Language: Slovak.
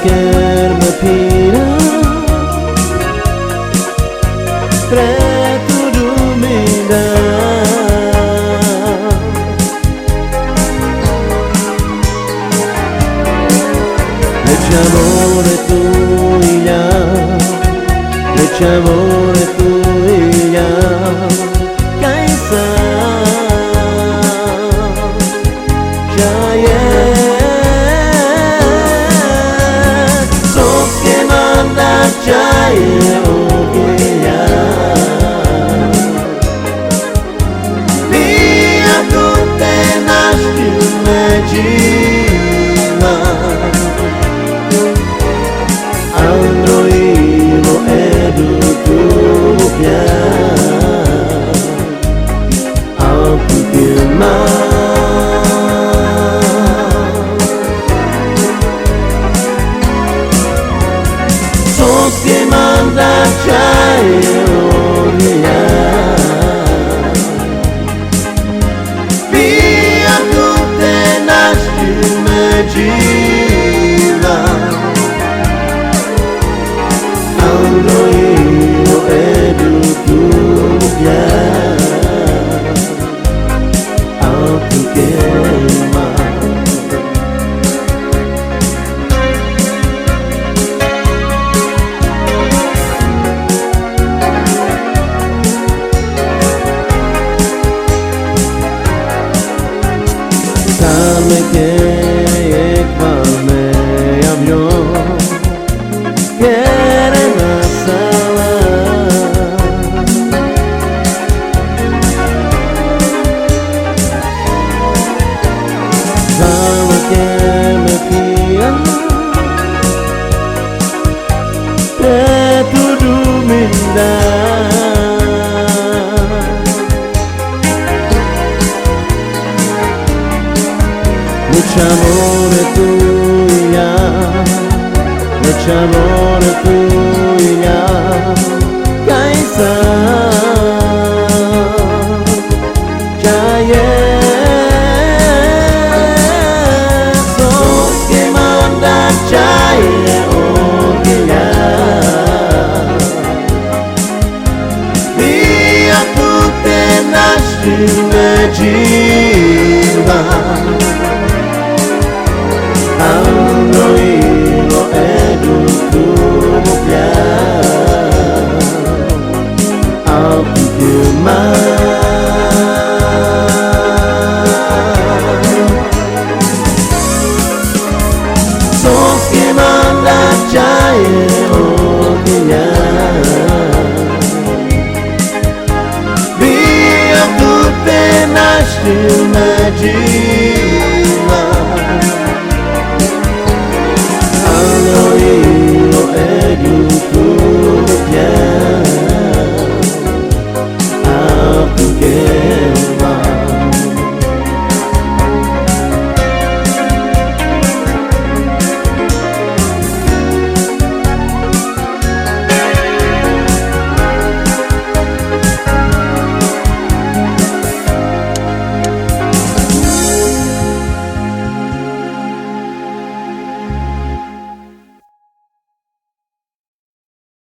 Quer me pira preto dormida Leche amore tuya Leche amore tuya Kaisa Jaya Jaya Ogeya Via tutte nasci immagina Andro io edu tu Aku firman che manda Jaya Ogeya via tutte nasci immagina Andro io edu tu Aku firman me que me abrió quiere la sala Sama que me pia de tu dormida Leche amore tuya Leche amore tuya Kaisa